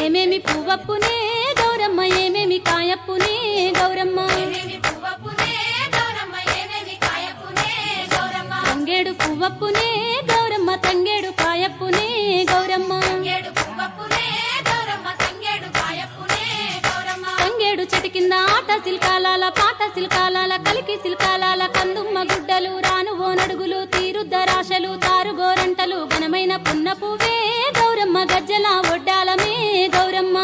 ఏమేమి పువ్వప్పునే గౌరమ్మ ఏమేమి కాయప్పునే గౌరమ్మ తంగేడు పువ్వప్పునే గౌరమ్మ తంగేడు కాయప్పునే గౌరమ్మ తంగేడు చెట్టు కింద ఆట సిల్కాలాల పాట సిల్కాలాల కలికి సిల్కాలాల కందుమ్మ గుడ్డలు రాను ఓ నడుగులు తీరుద్దరాశలు తారుగోరంటలు ఘనమైన పున్న పువ్వే గౌరమ్మ గజ్జల ఒడ్డాలమే గౌరమ్మ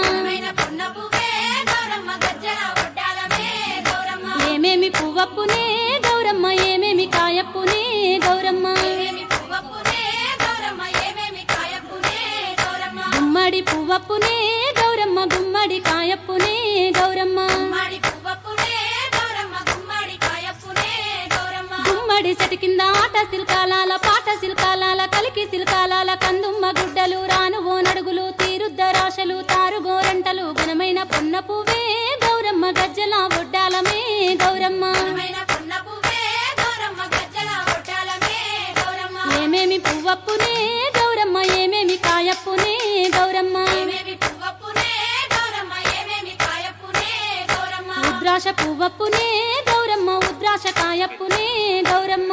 ఏమేమి పువ్వప్పునే గౌరమ్మ ఏమేమి కాయప్పునే గౌరమ్మ గుమ్మడి పువ్వప్పునే గౌరమ్మ గుమ్మడి కాయప్పునే గౌరమ్మ గుమ్మడి చెట్టు కింద ఆట సిల్కాలాల పాట సిల్కాలాల కలికి సిల్కాలాల కందుమ్మ గుడ్డలు రాను ఓ నడుగులు తీరుద్దరాశలు తారుగోరంటలు ఘనమైన పున్న పువ్వే గౌరమ్మ గజ్జల ఒడ్డాలమే గౌరమ్మ ఏమేమి పువ్వప్పునే గౌరమ్మ ఏమేమి కాయప్పునే గౌరమ్మ ఉద్రాశ పువ్వప్పునే గౌరమ్మ ఉద్రాశ కాయప్పునే గౌరమ్మ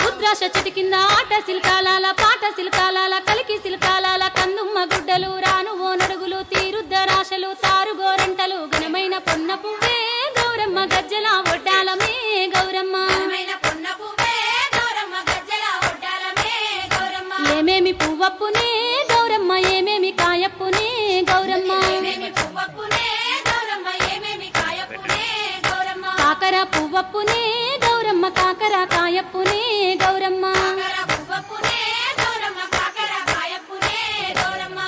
ఉద్రాశ చెట్టు కింద ఆట సిల్కాలాల పాట సిల్కాలాల కలికి సిల్కాలాల కందుమ్మ గుడ్డలు రాను ఓ నడుగులు తీరుద్దరాశలు తారుగోరంటలు ఘనమైన పొన్న పువ్వే గౌరమ్మ గజ్జల ఒడ్డాలమే గౌరమ్మ ఏమేమి పువ్వప్పునే గౌరమ్మ ఏమేమి కాయప్పునే గౌరమ్మ కాకర పువ్వప్పునే గౌరమ్మ కాకర కాయప్పునే గౌరమ్మ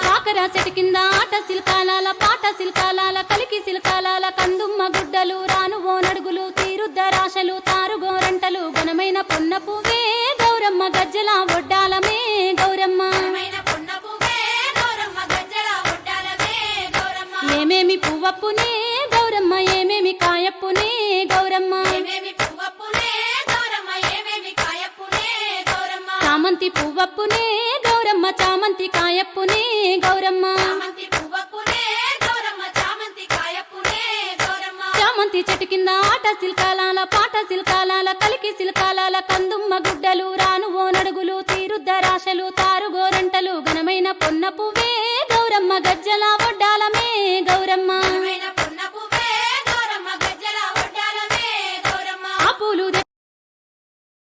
కాకర చెట్టు కింద ఆట సిల్కాలాల పాట సిల్కాలాల కలికి సిల్కాలాల కందుమ్మ గుడ్డలు రాను ఓ నడుగులు తీరుద్దరాశలు తారుగోరంటలు ఘనమైన పున్న పువ్వే గౌరమ్మ గజ్జల ఒడ్డాలమే గౌరమ్మ ఏమేమి పువ్వప్పునే గౌరమ్మ ఏమేమి కాయప్పునే గౌరమ్మ చామంతి పువ్వప్పునే గౌరమ్మ చామంతి కాయప్పునే గౌరమ్మ చామంతి చెట్టు కింద ఆట సిల్కాలాల పాట సిల్క